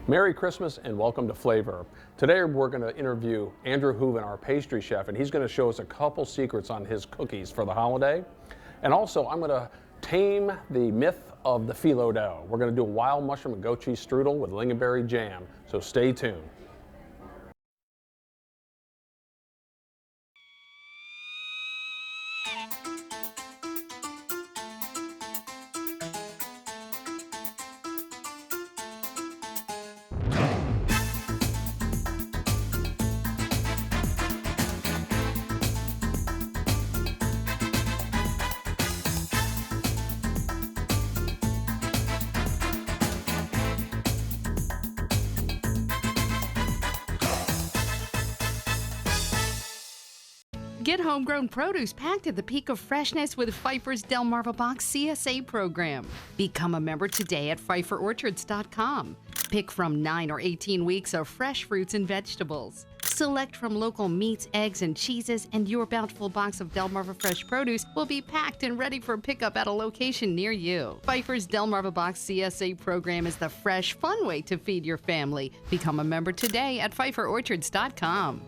Merry Christmas and welcome to Flavor. Today we're going to interview Andrew Hooven, our pastry chef, and he's going to show us a couple secrets on his cookies for the holiday. And also I'm going to tame the myth of the phyllo dough. We're going to do a wild mushroom and goat cheese strudel with lingonberry jam, so stay tuned. Get homegrown produce packed at the peak of freshness with Pfeiffer's Delmarva Box CSA program. Become a member today at PfeifferOrchards.com. Pick from 9 or 18 weeks of fresh fruits and vegetables. Select from local meats, eggs, and cheeses, and your bountiful box of Delmarva fresh produce will be packed and ready for pickup at a location near you. Pfeiffer's Delmarva Box CSA program is the fresh, fun way to feed your family. Become a member today at PfeifferOrchards.com.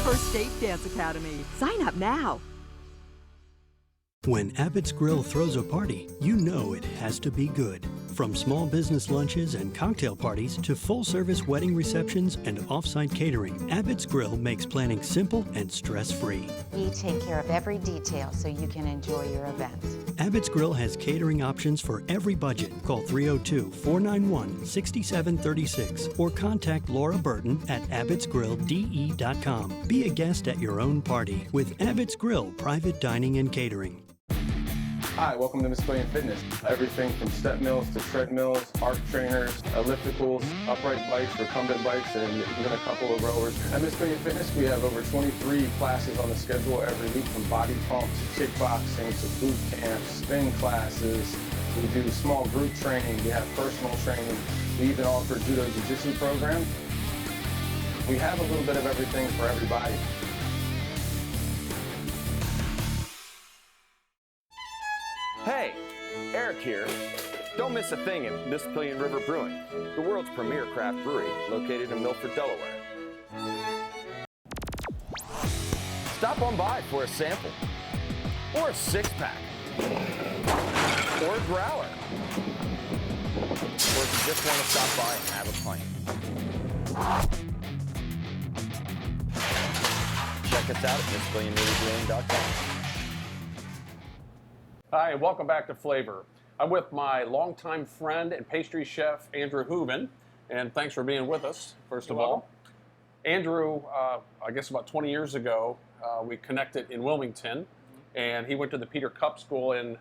First Date Dance Academy. Sign up now. When Abbott's Grill throws a party, you know it has to be good. From small business lunches and cocktail parties to full-service wedding receptions and off-site catering, Abbott's Grill makes planning simple and stress-free. We take care of every detail so you can enjoy your event. Abbott's Grill has catering options for every budget. Call 302-491-6736 or contact Laura Burton at abbottsgrilldE.com. Be a guest at your own party with Abbott's Grill Private Dining and Catering. Hi, welcome to Miss Billion Fitness. Everything from step mills to treadmills, arc trainers, ellipticals, upright bikes, recumbent bikes, and even a couple of rowers. At Miss Billion Fitness, we have over 23 classes on the schedule every week, from body pumps, kickboxing, to boot camps, spin classes. We do small group training. We have personal training. We even offer judo jiu-jitsu program. We have a little bit of everything for everybody. Hey, Eric here. Don't miss a thing at Mispillion River Brewing, the world's premier craft brewery located in Milford, Delaware. Stop on by for a sample, or a six-pack, or a growler, or if you just want to stop by and have a pint. Check us out at MispillionRiverBrewing.com. Hi, and welcome back to Flavor. I'm with my longtime friend and pastry chef, Andrew Hooven, and thanks for being with us, first of all. Andrew, I guess about 20 years ago, we connected in Wilmington, and he went to the Peter Cup School in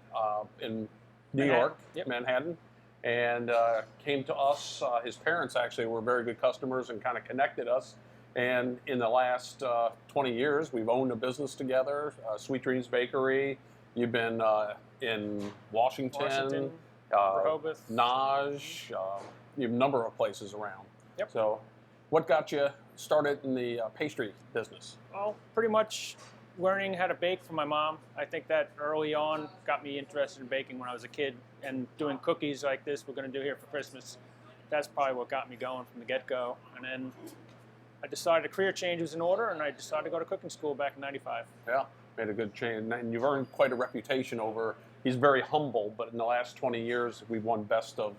New York, Manhattan, and came to us. His parents actually were very good customers and kind of connected us. And in the last 20 years, we've owned a business together, Sweet Dreams Bakery. You've been in Washington, Rehoboth, Naj, you have a number of places around. Yep. So what got you started in the pastry business? Well, pretty much learning how to bake from my mom. I think that early on got me interested in baking when I was a kid, and doing cookies like this we're going to do here for Christmas. That's probably what got me going from the get-go. And then I decided a career change was in order, and I decided to go to cooking school back in '95. Yeah. Made a good change, and you've earned quite a reputation over. He's very humble, but in the last 20 years, we've won Best of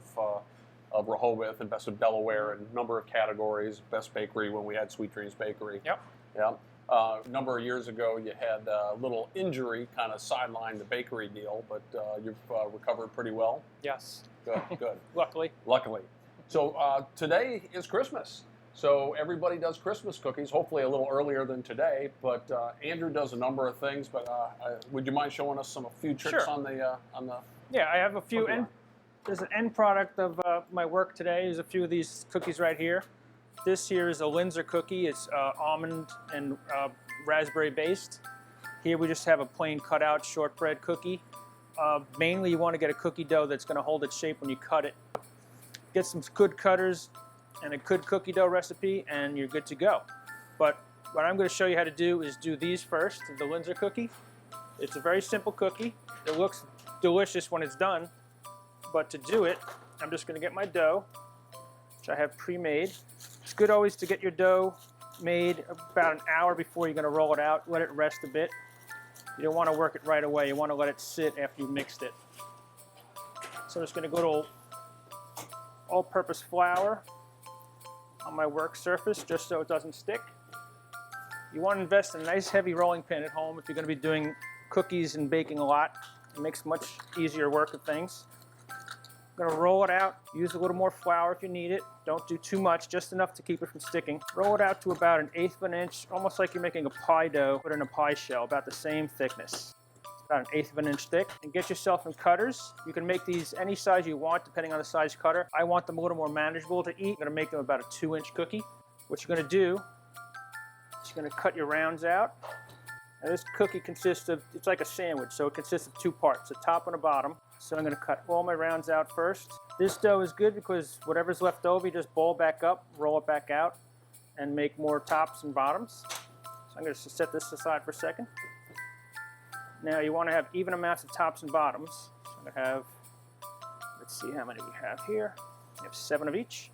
Rehoboth and Best of Delaware in a number of categories. Best Bakery when we had Sweet Dreams Bakery. Yep. Yeah. A number of years ago, you had a little injury, kind of sidelined the bakery deal, but you've recovered pretty well. Yes. Good. Good. Luckily. So today is Christmas. So everybody does Christmas cookies, hopefully a little earlier than today, but Andrew does a number of things, but would you mind showing us a few tricks? Sure. on the Yeah, I have a few. There's an end product of my work today. There's a few of these cookies right here. This here is a Linzer cookie. It's almond and raspberry based. Here we just have a plain cutout shortbread cookie. Mainly you want to get a cookie dough that's going to hold its shape when you cut it. Get some good cutters and a good cookie dough recipe and you're good to go. But what I'm going to show you how to do is do these first, the Linzer cookie. It's a very simple cookie. It looks delicious when it's done, but to do it, I'm just going to get my dough, which I have pre-made. It's good always to get your dough made about an hour before you're going to roll it out. Let it rest a bit. You don't want to work it right away. You want to let it sit after you mixed it. So I'm just going to go to all-purpose flour on my work surface just so it doesn't stick. You want to invest in a nice heavy rolling pin at home if you're going to be doing cookies and baking a lot. It makes much easier work of things. I'm going to roll it out. Use a little more flour if you need it. Don't do too much, just enough to keep it from sticking. Roll it out to about 1/8 of an inch, almost like you're making a pie dough, but in a pie shell, about the same thickness. About 1/8 of an inch thick. And get yourself some cutters. You can make these any size you want, depending on the size cutter. I want them a little more manageable to eat. I'm going to make them about a 2-inch cookie. What you're going to do is you're going to cut your rounds out. Now this cookie consists of, it's like a sandwich, so it consists of 2 parts, a top and a bottom. So I'm going to cut all my rounds out first. This dough is good because whatever's left over, you just ball back up, roll it back out, and make more tops and bottoms. So I'm going to set this aside for a second. Now you want to have even amounts of tops and bottoms. So I'm going to have, let's see how many we have here. We have 7 of each.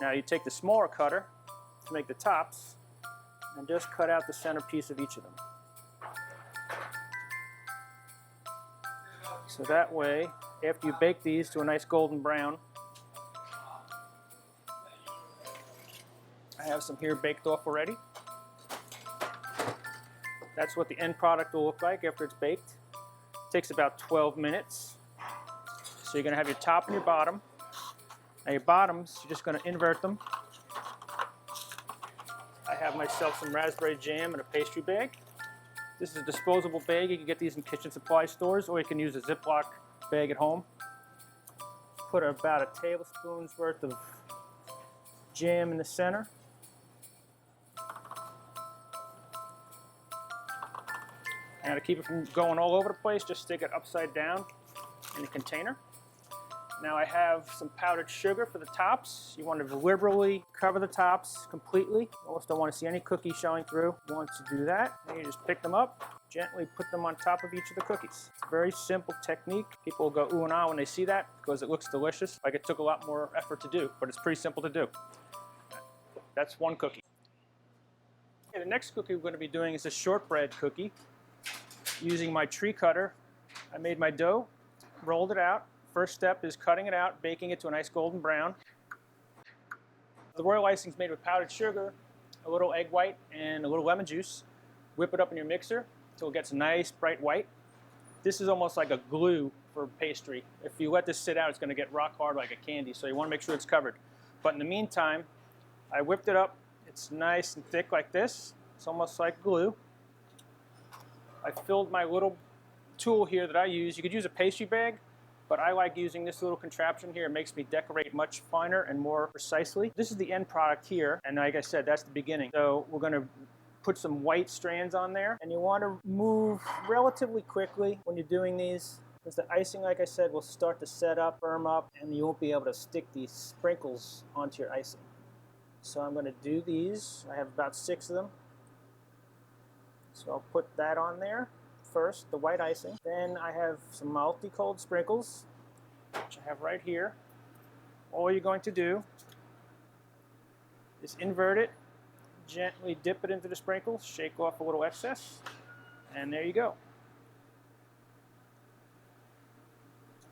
Now you take the smaller cutter to make the tops and just cut out the centerpiece of each of them. So that way, after you bake these to a nice golden brown, I have some here baked off already. That's what the end product will look like after it's baked. It takes about 12 minutes. So you're going to have your top and your bottom. Now your bottoms, you're just going to invert them. I have myself some raspberry jam in a pastry bag. This is a disposable bag. You can get these in kitchen supply stores, or you can use a Ziploc bag at home. Put about a tablespoon's worth of jam in the center. Now to keep it from going all over the place, just stick it upside down in the container. Now I have some powdered sugar for the tops. You want to liberally cover the tops completely. You almost don't want to see any cookie showing through. Once you do that, you just pick them up, gently put them on top of each of the cookies. It's a very simple technique. People will go ooh and ah when they see that because it looks delicious. Like it took a lot more effort to do, but it's pretty simple to do. That's one cookie. Okay, the next cookie we're going to be doing is a shortbread cookie. Using my tree cutter, I made my dough, rolled it out. First step is cutting it out, baking it to a nice golden brown. The royal icing is made with powdered sugar, a little egg white, and a little lemon juice. Whip it up in your mixer until it gets nice bright white. This is almost like a glue for pastry. If you let this sit out, it's going to get rock hard like a candy, so you want to make sure it's covered. But in the meantime, I whipped it up. It's nice and thick like this. It's almost like glue. I filled my little tool here that I use. You could use a pastry bag, but I like using this little contraption here. It makes me decorate much finer and more precisely. This is the end product here, and like I said, that's the beginning. So we're going to put some white strands on there, and you want to move relatively quickly when you're doing these, because the icing, like I said, will start to set up, firm up, and you won't be able to stick these sprinkles onto your icing. So I'm going to do these. I have about 6 of them. So I'll put that on there. First, the white icing. Then I have some multi-cold sprinkles, which I have right here. All you're going to do is invert it, gently dip it into the sprinkles, shake off a little excess, and there you go.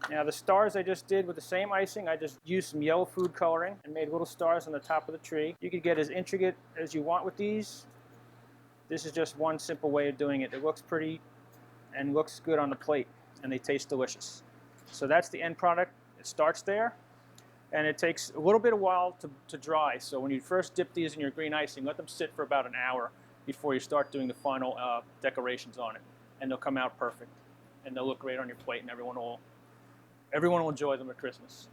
Now the stars I just did with the same icing, I just used some yellow food coloring and made little stars on the top of the tree. You could get as intricate as you want with these. This is just one simple way of doing it. It looks pretty and looks good on the plate, and they taste delicious. So that's the end product. It starts there, and it takes a little bit of while to dry. So when you first dip these in your green icing, let them sit for about an hour before you start doing the final decorations on it, and they'll come out perfect, and they'll look great on your plate, and everyone will enjoy them at Christmas.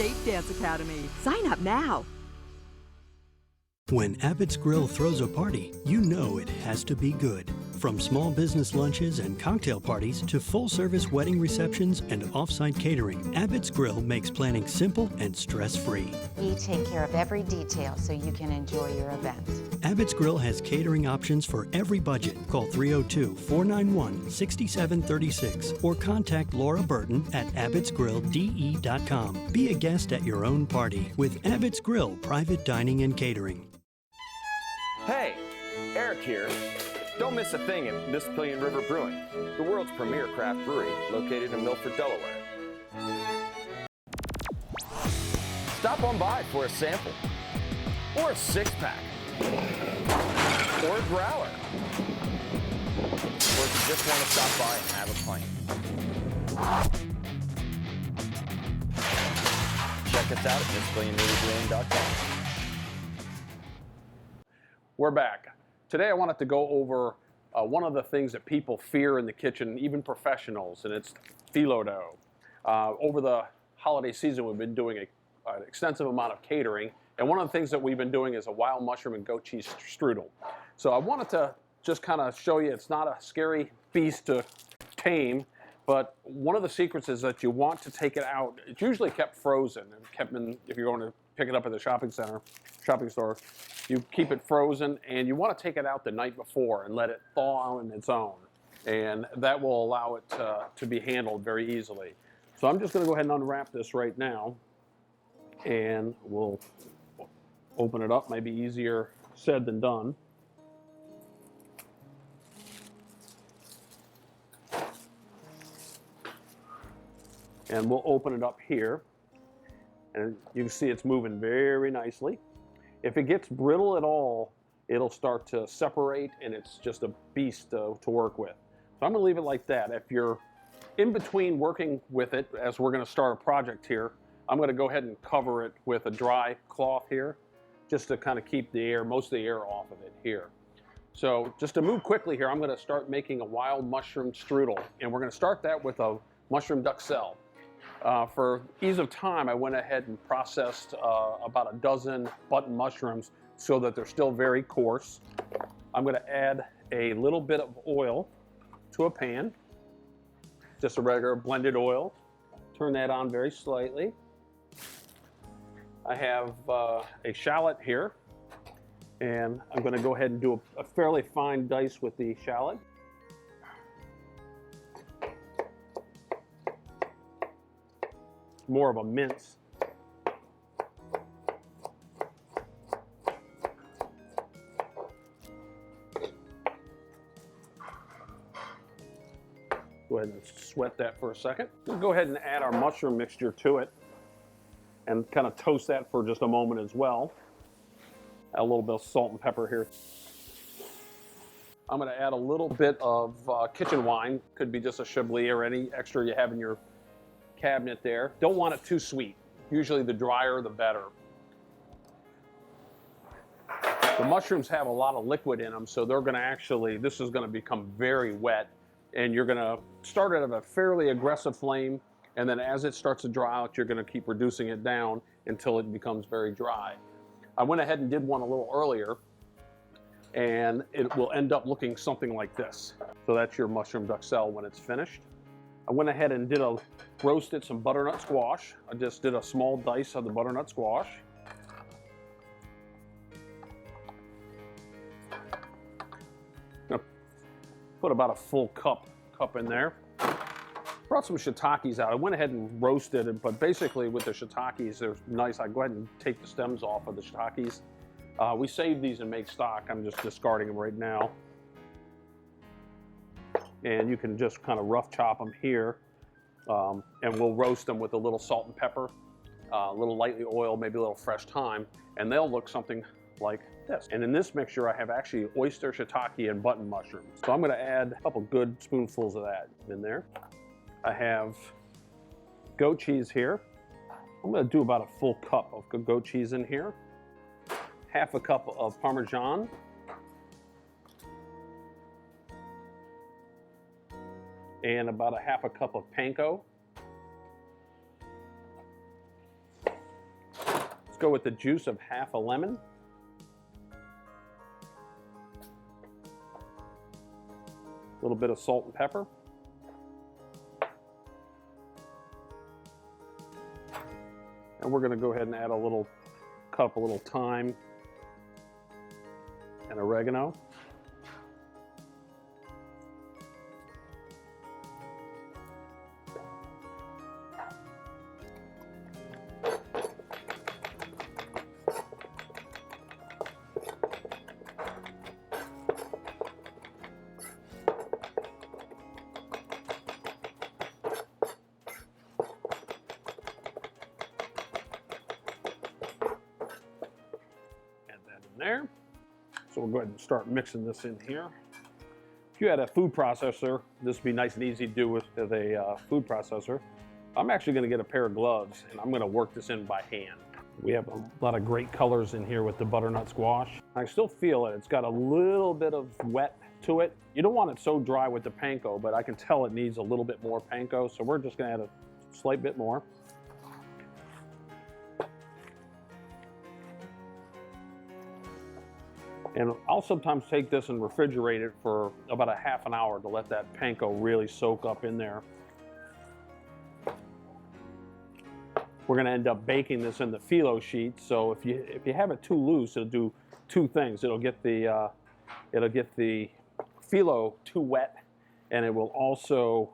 Safe Dance Academy. Sign up now. When Abbott's Grill throws a party, you know it has to be good. From small business lunches and cocktail parties to full-service wedding receptions and off-site catering, Abbott's Grill makes planning simple and stress-free. We take care of every detail so you can enjoy your event. Abbott's Grill has catering options for every budget. Call 302-491-6736 or contact Laura Burton at abbottsgrilldE.com. Be a guest at your own party with Abbott's Grill Private Dining and Catering. Hey, Eric here. Don't miss a thing at Mississippian River Brewing, the world's premier craft brewery located in Milford, Delaware. Stop on by for a sample, or a six-pack, or a growler, or if you just want to stop by and have a pint. Check us out at MississippianRiverBrewing.com. We're back. Today I wanted to go over one of the things that people fear in the kitchen, even professionals, and it's phyllo dough. Over the holiday season, we've been doing an extensive amount of catering, and one of the things that we've been doing is a wild mushroom and goat cheese strudel. So I wanted to just kind of show you it's not a scary beast to tame, but one of the secrets is that you want to take it out. It's usually kept frozen and kept in, if you're going to pick it up at the shopping store, you keep it frozen, and you want to take it out the night before and let it thaw on its own, and that will allow it to be handled very easily. So I'm just going to go ahead and unwrap this right now, and we'll open it up. Maybe easier said than done. And we'll open it up here, and you can see it's moving very nicely. If it gets brittle at all, it'll start to separate, and it's just a beast to work with. So I'm going to leave it like that. If you're in between working with it, as we're going to start a project here, I'm going to go ahead and cover it with a dry cloth here, just to kind of keep the air, most of the air off of it here. So just to move quickly here, I'm going to start making a wild mushroom strudel, and we're going to start that with a mushroom duxelle. For ease of time, I went ahead and processed about a dozen button mushrooms so that they're still very coarse. I'm going to add a little bit of oil to a pan, just a regular blended oil. Turn that on very slightly. I have a shallot here, and I'm going to go ahead and do a fairly fine dice with the shallot. More of a mince. Go ahead and sweat that for a second. We'll go ahead and add our mushroom mixture to it and kind of toast that for just a moment as well. Add a little bit of salt and pepper here. I'm going to add a little bit of kitchen wine. Could be just a Chablis or any extra you have in your cabinet there. Don't want it too sweet. Usually the drier the better. The mushrooms have a lot of liquid in them, so they're going to actually, this is going to become very wet, and you're going to start it at a fairly aggressive flame, and then as it starts to dry out, you're going to keep reducing it down until it becomes very dry. I went ahead and did one a little earlier, and it will end up looking something like this. So that's your mushroom duxelle when it's finished. I went ahead and roasted some butternut squash. I just did a small dice of the butternut squash. Put about a full cup in there. Brought some shiitakes out. I went ahead and roasted it, but basically with the shiitakes, they're nice. I go ahead and take the stems off of the shiitakes. We save these and make stock. I'm just discarding them right now. And you can just kind of rough chop them here, and we'll roast them with a little salt and pepper, a little lightly oil, maybe a little fresh thyme, and they'll look something like this. And in this mixture, I have actually oyster, shiitake, and button mushrooms. So I'm going to add a couple good spoonfuls of that in there. I have goat cheese here. I'm going to do about a full cup of goat cheese in here. Half a cup of Parmesan. And about a half a cup of panko. Let's go with the juice of half a lemon. A little bit of salt and pepper. And we're going to go ahead and add a little thyme and oregano. There. So we'll go ahead and start mixing this in here. If you had a food processor, this would be nice and easy to do with a food processor. I'm actually going to get a pair of gloves and I'm going to work this in by hand. We have a lot of great colors in here with the butternut squash. I still feel it. It's got a little bit of wet to it. You don't want it so dry with the panko, but I can tell it needs a little bit more panko, so we're just going to add a slight bit more. And I'll sometimes take this and refrigerate it for about a half an hour to let that panko really soak up in there. We're going to end up baking this in the phyllo sheet. So if you have it too loose, it'll do two things. It'll get the phyllo too wet, and it will also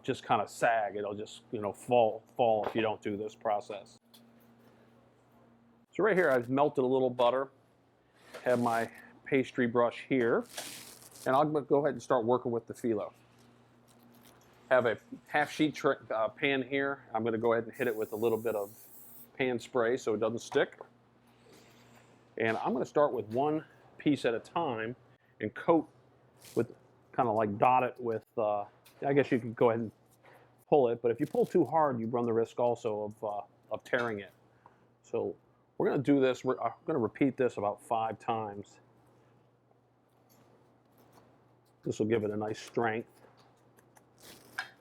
just kind of sag. It'll just fall if you don't do this process. So right here, I've melted a little butter. Have my pastry brush here, and I'll go ahead and start working with the phyllo. Have a half sheet pan here. I'm going to go ahead and hit it with a little bit of pan spray so it doesn't stick. And I'm going to start with one piece at a time and coat with, kind of like dot it with, I guess you could go ahead and pull it, but if you pull too hard, you run the risk also of tearing it. So we're going to do this, I'm going to repeat this about 5 times. This will give it a nice strength. A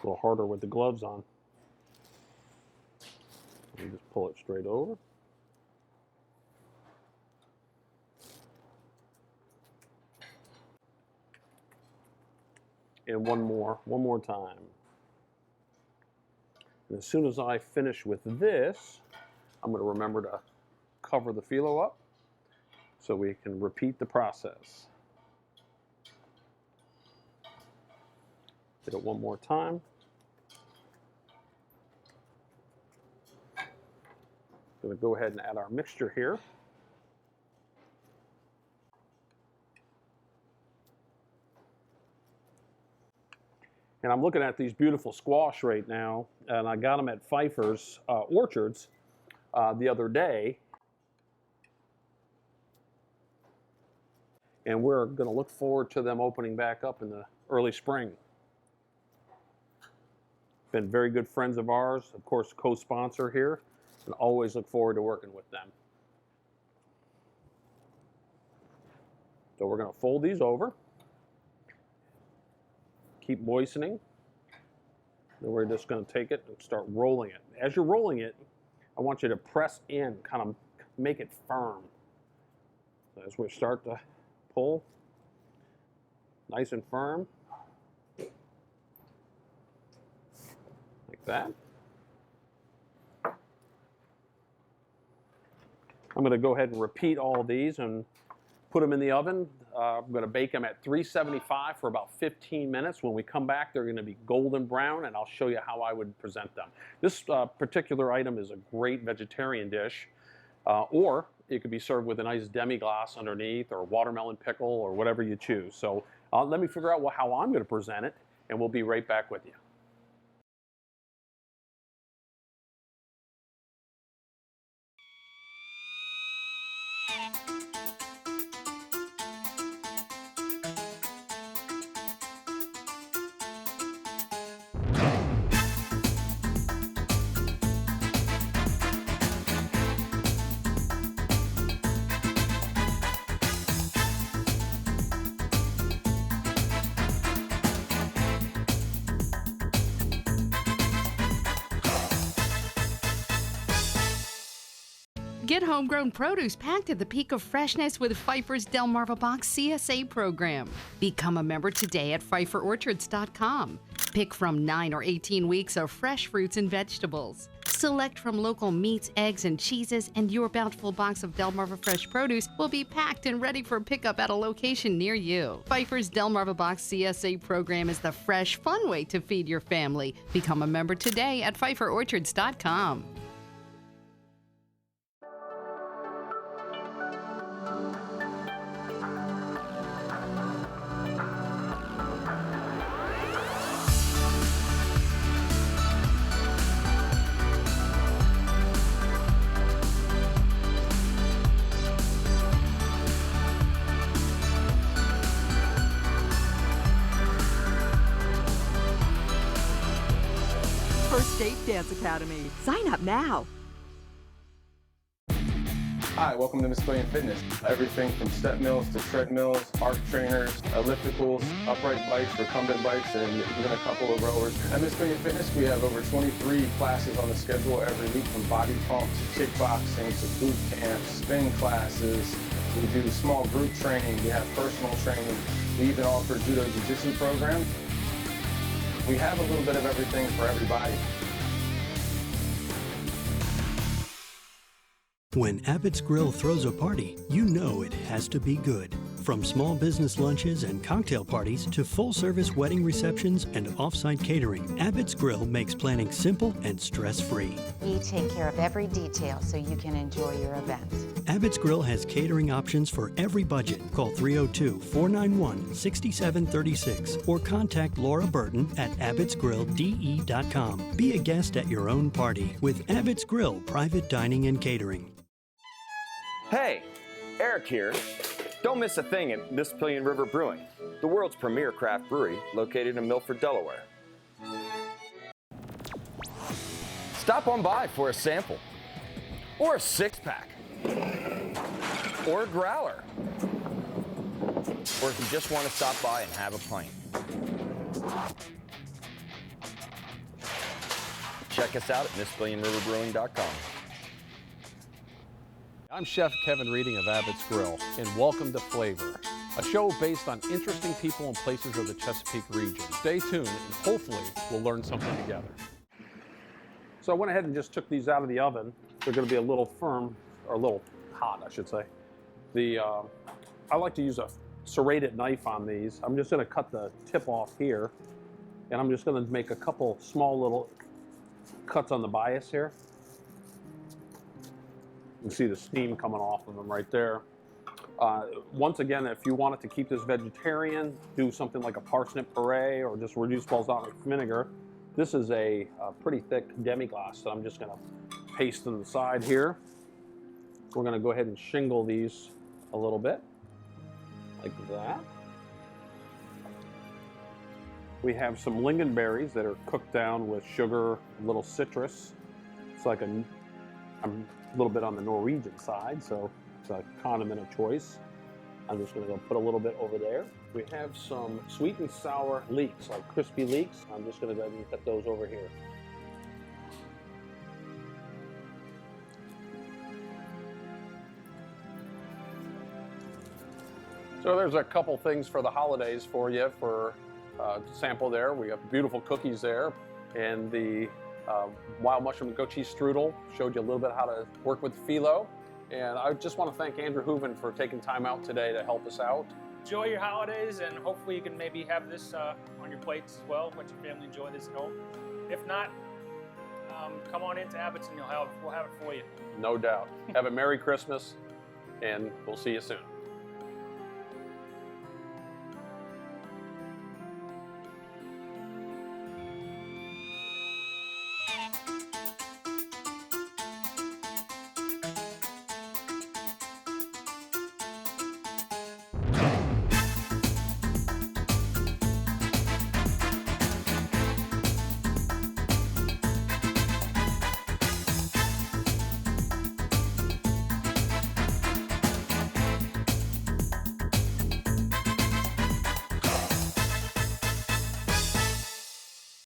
little harder with the gloves on. You just pull it straight over. And one more time. And as soon as I finish with this, I'm going to remember to cover the phyllo up so we can repeat the process. Did it one more time. Going to go ahead and add our mixture here. And I'm looking at these beautiful squash right now, and I got them at Pfeiffer's Orchards the other day. And we're going to look forward to them opening back up in the early spring. Been very good friends of ours, of course, co-sponsor here, and always look forward to working with them. So we're going to fold these over. Keep moistening. Then we're just going to take it and start rolling it. As you're rolling it, I want you to press in, kind of make it firm. So as we start to pull, nice and firm, like that. I'm going to go ahead and repeat all of these and put them in the oven. I'm going to bake them at 375 for about 15 minutes. When we come back, they're going to be golden brown, and I'll show you how I would present them. This particular item is a great vegetarian dish, or it could be served with a nice demi-glace underneath, or watermelon pickle, or whatever you choose. So let me figure out how I'm going to present it, and we'll be right back with you. Get homegrown produce packed at the peak of freshness with Pfeiffer's Delmarva Box CSA program. Become a member today at PfeifferOrchards.com. Pick from 9 or 18 weeks of fresh fruits and vegetables. Select from local meats, eggs, and cheeses, and your bountiful box of Delmarva fresh produce will be packed and ready for pickup at a location near you. Pfeiffer's Delmarva Box CSA program is the fresh, fun way to feed your family. Become a member today at PfeifferOrchards.com. First Date Dance Academy. Sign up now. Hi, welcome to Miss Billion Fitness. Everything from step mills to treadmills, arc trainers, ellipticals, upright bikes, recumbent bikes, and even a couple of rowers. At Miss Billion Fitness, we have over 23 classes on the schedule every week, from body pumps, kickboxing, to boot camps, spin classes. We do small group training. We have personal training. We even offer judo jiu-jitsu program. We have a little bit of everything for everybody. When Abbott's Grill throws a party, you know it has to be good. From small business lunches and cocktail parties to full-service wedding receptions and off-site catering, Abbott's Grill makes planning simple and stress-free. We take care of every detail so you can enjoy your event. Abbott's Grill has catering options for every budget. Call 302-491-6736 or contact Laura Burton at abbottsgrilldE.com. Be a guest at your own party with Abbott's Grill Private Dining and Catering. Hey, Eric here. Don't miss a thing at Mississippian River Brewing, the world's premier craft brewery located in Milford, Delaware. Stop on by for a sample, or a six-pack, or a growler, or if you just want to stop by and have a pint. Check us out at MissBillionRiverBrewing.com. I'm Chef Kevin Reading of Abbott's Grill, and welcome to Flavor, a show based on interesting people and places of the Chesapeake region. Stay tuned, and hopefully we'll learn something together. So I went ahead and just took these out of the oven. They're going to be a little firm, or a little hot, I should say. I like to use a serrated knife on these. I'm just going to cut the tip off here, and I'm just going to make a couple small little cuts on the bias here. You can see the steam coming off of them right there. Once again, if you wanted to keep this vegetarian, do something like a parsnip puree or just reduce balsamic vinegar. This is a pretty thick demi-glace that I'm just going to paste on the side here. We're going to go ahead and shingle these a little bit, like that. We have some lingonberries that are cooked down with sugar, a little citrus. It's like I'm a little bit on the Norwegian side, so it's a condiment of choice. I'm just going to go put a little bit over there. We have some sweet and sour leeks, like crispy leeks. I'm just going to go ahead and put those over here. So there's a couple things for the holidays for you to sample there. We have beautiful cookies there, and the wild mushroom and goat cheese strudel showed you a little bit how to work with phyllo. And I just want to thank Andrew Hooven for taking time out today to help us out. Enjoy your holidays, and hopefully you can maybe have this on your plates as well. Let your family enjoy this at home. If not, come on into Abbott's and we'll have it for you. No doubt. Have a Merry Christmas, and we'll see you soon.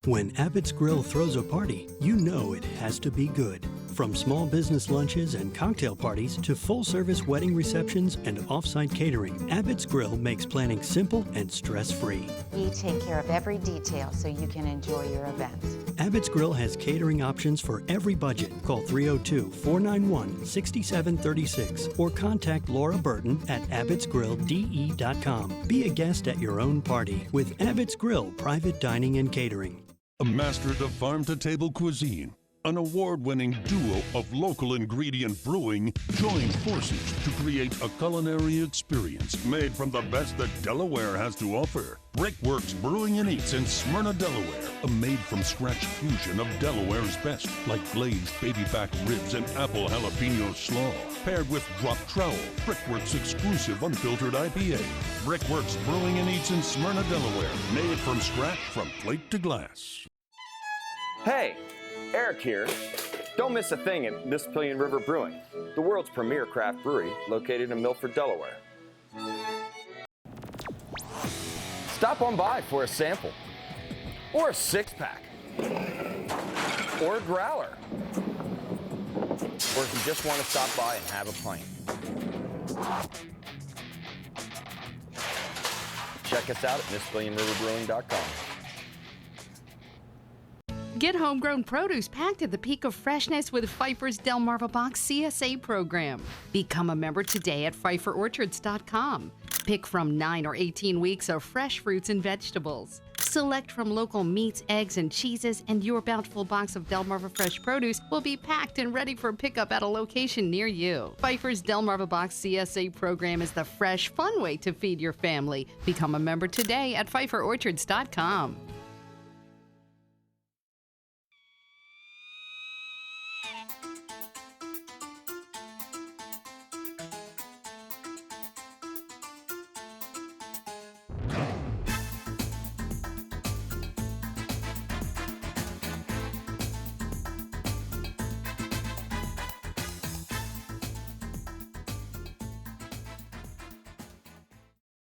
When Abbott's Grill throws a party, you know it has to be good. From small business lunches and cocktail parties to full-service wedding receptions and off-site catering, Abbott's Grill makes planning simple and stress-free. We take care of every detail so you can enjoy your event. Abbott's Grill has catering options for every budget. Call 302-491-6736 or contact Laura Burton at abbottsgrilldE.com. Be a guest at your own party with Abbott's Grill Private Dining and Catering. Mastered of farm-to-table cuisine, an award-winning duo of local ingredient brewing join forces to create a culinary experience made from the best that Delaware has to offer. Brickworks Brewing and Eats in Smyrna, Delaware, a made-from-scratch fusion of Delaware's best, like glazed baby back ribs and apple jalapeno slaw, paired with drop trowel, Brickworks exclusive unfiltered IPA. Brickworks Brewing and Eats in Smyrna, Delaware, made from scratch from plate to glass. Hey, Eric here. Don't miss a thing at Mississippian River Brewing, the world's premier craft brewery located in Milford, Delaware. Stop on by for a sample, or a six-pack, or a growler, or if you just want to stop by and have a pint. Check us out at MississippianRiverBrewing.com. Get homegrown produce packed at the peak of freshness with Pfeiffer's Delmarva Box CSA program. Become a member today at PfeifferOrchards.com. Pick from 9 or 18 weeks of fresh fruits and vegetables. Select from local meats, eggs, and cheeses, and your bountiful box of Delmarva fresh produce will be packed and ready for pickup at a location near you. Pfeiffer's Delmarva Box CSA program is the fresh, fun way to feed your family. Become a member today at PfeifferOrchards.com.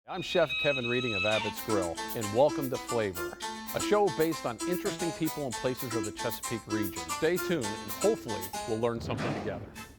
I'm Chef Kevin Reading of Abbott's Grill, and welcome to Flavor, a show based on interesting people and places of the Chesapeake region. Stay tuned, and hopefully we'll learn something together.